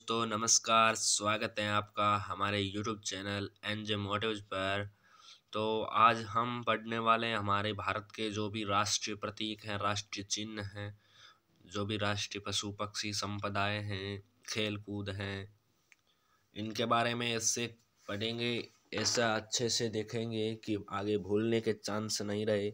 दोस्तों नमस्कार। स्वागत है आपका हमारे YouTube चैनल एनजे मोटिव्स पर। तो आज हम पढ़ने वाले हैं हमारे भारत के जो भी राष्ट्रीय प्रतीक हैं, राष्ट्रीय चिन्ह हैं, जो भी राष्ट्रीय पशु पक्षी संपदाएं हैं, खेल कूद हैं, इनके बारे में इससे पढ़ेंगे। ऐसा अच्छे से देखेंगे कि आगे भूलने के चांस नहीं रहे।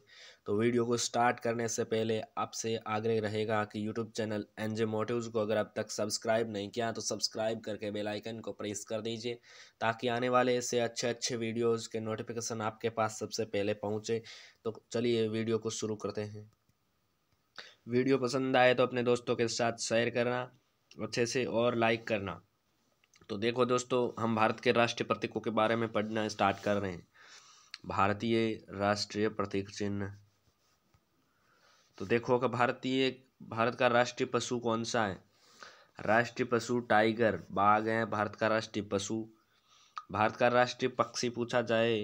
तो वीडियो को स्टार्ट करने से पहले आपसे आग्रह रहेगा कि यूट्यूब चैनल एनजे मोटिव्स को अगर अब तक सब्सक्राइब नहीं किया तो सब्सक्राइब करके बेल आइकन को प्रेस कर दीजिए, ताकि आने वाले ऐसे अच्छे अच्छे वीडियोज़ के नोटिफिकेशन आपके पास सबसे पहले पहुँचे। तो चलिए वीडियो को शुरू करते हैं। वीडियो पसंद आए तो अपने दोस्तों के साथ शेयर करना अच्छे से और लाइक करना। तो देखो दोस्तों, हम भारत के राष्ट्रीय प्रतीकों के बारे में पढ़ना स्टार्ट कर रहे हैं। भारतीय राष्ट्रीय प्रतीक चिन्ह। तो देखो कि भारत का राष्ट्रीय पशु कौन सा है। राष्ट्रीय पशु टाइगर, बाघ है भारत का राष्ट्रीय पशु। भारत का राष्ट्रीय पक्षी पूछा जाए,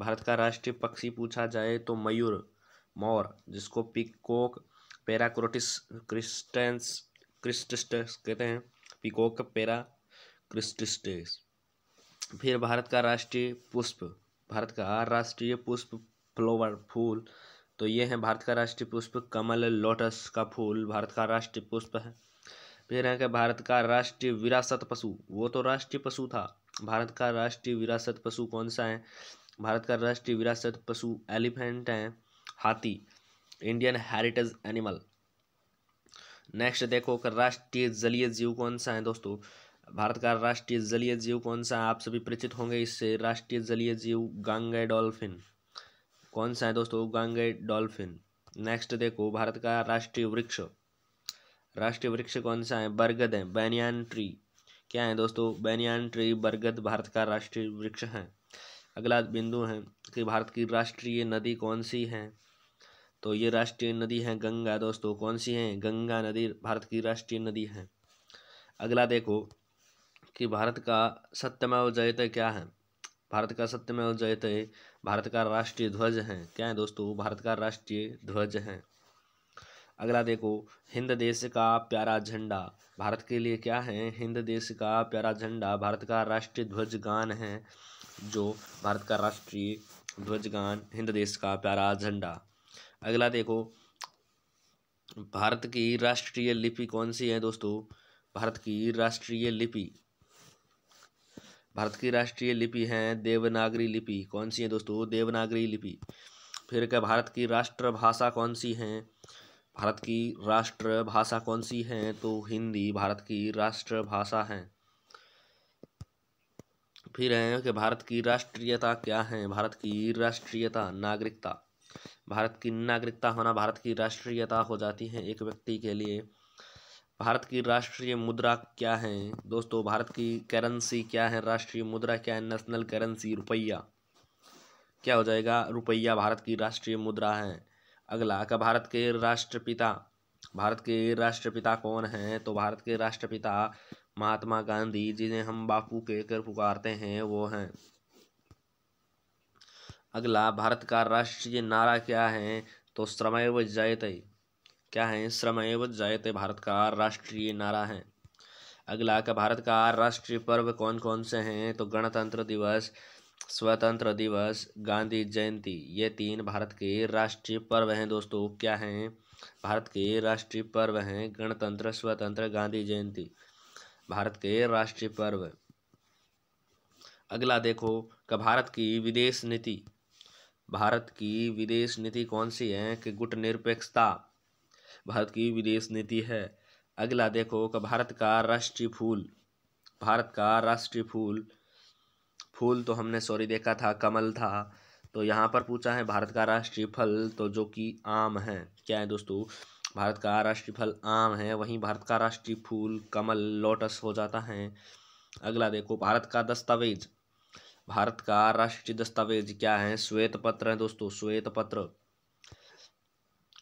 भारत का राष्ट्रीय पक्षी पूछा जाए तो मयूर, मोर, जिसको पिकॉक पैराक्रोटिस क्रिस्टेंस कहते हैं, पिकॉक पैरा क्रिस्टिस्टेस। फिर भारत का राष्ट्रीय पुष्प, भारत का राष्ट्रीय पुष्प फ्लावर, फूल। तो ये है भारत का राष्ट्रीय पुष्प कमल, लोटस का फूल भारत का राष्ट्रीय पुष्प है। फिर है कि भारत का राष्ट्रीय विरासत पशु, वो तो राष्ट्रीय पशु था, भारत का राष्ट्रीय विरासत पशु कौन सा है। भारत का राष्ट्रीय विरासत पशु एलिफेंट है, हाथी, इंडियन हेरिटेज एनिमल। नेक्स्ट देखो कि राष्ट्रीय जलीय जीव कौन सा है दोस्तों। भारत का राष्ट्रीय जलीय जीव कौन सा है, आप सभी परिचित होंगे इससे। राष्ट्रीय जलीय जीव गांगेय डॉल्फिन। कौन सा है दोस्तों, गांगेय डॉल्फिन। नेक्स्ट देखो भारत का राष्ट्रीय वृक्ष, राष्ट्रीय वृक्ष कौन सा है, बरगद है, बैनियान ट्री। क्या है दोस्तों, बैनियान ट्री, बरगद भारत का राष्ट्रीय वृक्ष है। अगला बिंदु है कि भारत की राष्ट्रीय नदी कौन सी है। तो ये राष्ट्रीय नदी है गंगा दोस्तों। कौन सी है, गंगा नदी भारत की राष्ट्रीय नदी है। अगला देखो कि भारत का सत्यमेव जयते क्या है। भारत का सत्यमेव जयते भारत का राष्ट्रीय ध्वज है। क्या है दोस्तों, भारत का राष्ट्रीय ध्वज है। अगला देखो, हिंद देश का प्यारा झंडा भारत के लिए क्या है, हिंद देश का प्यारा झंडा भारत का राष्ट्रीय ध्वज गान है, जो भारत का राष्ट्रीय ध्वज गान हिंद देश का प्यारा झंडा। अगला देखो, भारत की राष्ट्रीय लिपि कौन सी है दोस्तों। भारत की राष्ट्रीय लिपि, भारत की राष्ट्रीय लिपि है देवनागरी लिपि। कौन सी है दोस्तों, देवनागरी लिपि। फिर क्या भारत की राष्ट्रभाषा कौन सी है। भारत की राष्ट्रभाषा कौन सी है, तो हिंदी भारत की राष्ट्रभाषा है। फिर है कि भारत की राष्ट्रीयता क्या है। भारत की राष्ट्रीयता नागरिकता, भारत की नागरिकता होना भारत की राष्ट्रीयता हो जाती है एक व्यक्ति के लिए। भारत की राष्ट्रीय मुद्रा क्या है दोस्तों, भारत की करेंसी क्या है, राष्ट्रीय मुद्रा क्या है, नेशनल करेंसी रुपया। क्या हो जाएगा, रुपया भारत की राष्ट्रीय मुद्रा है। अगला का भारत के राष्ट्रपिता, भारत के राष्ट्रपिता कौन है, तो भारत के राष्ट्रपिता महात्मा गांधी, जिन्हें हम बापू कहकर पुकारते हैं, वो हैं। अगला भारत का राष्ट्रीय नारा क्या है, तो श्रमेव जयते। क्या है, श्रमेव जयते भारत का राष्ट्रीय नारा है। अगला का भारत का राष्ट्रीय पर्व कौन कौन से हैं, तो गणतंत्र दिवस, स्वतंत्र दिवस, गांधी जयंती। ये 3 भारत के राष्ट्रीय पर्व हैं दोस्तों। क्या हैं, भारत के राष्ट्रीय पर्व हैं गणतंत्र, स्वतंत्र, गांधी जयंती, भारत के राष्ट्रीय पर्व। अगला देखो कि भारत की विदेश नीति, भारत की विदेश नीति कौन सी है, कि गुटनिरपेक्षता भारत की विदेश नीति है। अगला देखो कि भारत का राष्ट्रीय फूल, भारत का राष्ट्रीय फूल, फूल तो हमने देखा था, कमल था। तो यहाँ पर पूछा है भारत का राष्ट्रीय फल, तो जो कि आम है। क्या है दोस्तों, भारत का राष्ट्रीय फल आम है, वहीं भारत का राष्ट्रीय फूल कमल, लोटस हो जाता है। अगला देखो, भारत का दस्तावेज, भारत का राष्ट्रीय दस्तावेज क्या है, श्वेत पत्र है दोस्तों, श्वेत पत्र।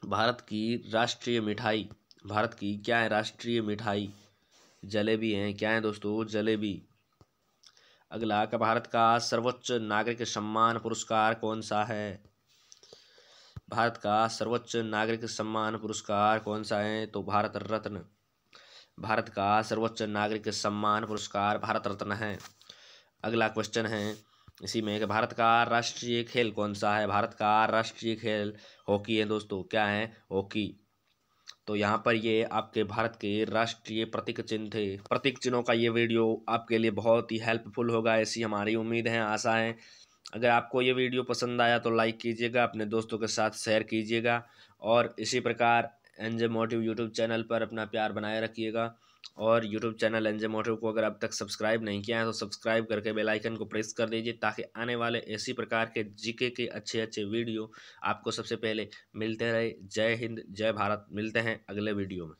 भारत की राष्ट्रीय मिठाई, भारत की क्या है, राष्ट्रीय मिठाई जलेबी है। क्या है दोस्तों, जलेबी। अगला का भारत का सर्वोच्च नागरिक सम्मान पुरस्कार कौन सा है। भारत का सर्वोच्च नागरिक सम्मान पुरस्कार कौन सा है, तो भारत रत्न। भारत का सर्वोच्च नागरिक सम्मान पुरस्कार भारत रत्न है। अगला क्वेश्चन है इसी में कि भारत का राष्ट्रीय खेल कौन सा है। भारत का राष्ट्रीय खेल हॉकी है दोस्तों। क्या है? हॉकी। तो यहाँ पर ये आपके भारत के राष्ट्रीय प्रतीक चिन्ह थे। प्रतीक चिन्हों का ये वीडियो आपके लिए बहुत ही हेल्पफुल होगा, ऐसी हमारी उम्मीद है, आशा है। अगर आपको ये वीडियो पसंद आया तो लाइक कीजिएगा, अपने दोस्तों के साथ शेयर कीजिएगा और इसी प्रकार एनजे मोटिव यूट्यूब चैनल पर अपना प्यार बनाए रखिएगा। और यूट्यूब चैनल एनजे मोटिव को अगर अब तक सब्सक्राइब नहीं किया है तो सब्सक्राइब करके बेल आइकन को प्रेस कर दीजिए, ताकि आने वाले इसी प्रकार के जीके के अच्छे अच्छे वीडियो आपको सबसे पहले मिलते रहे। जय हिंद, जय भारत। मिलते हैं अगले वीडियो में।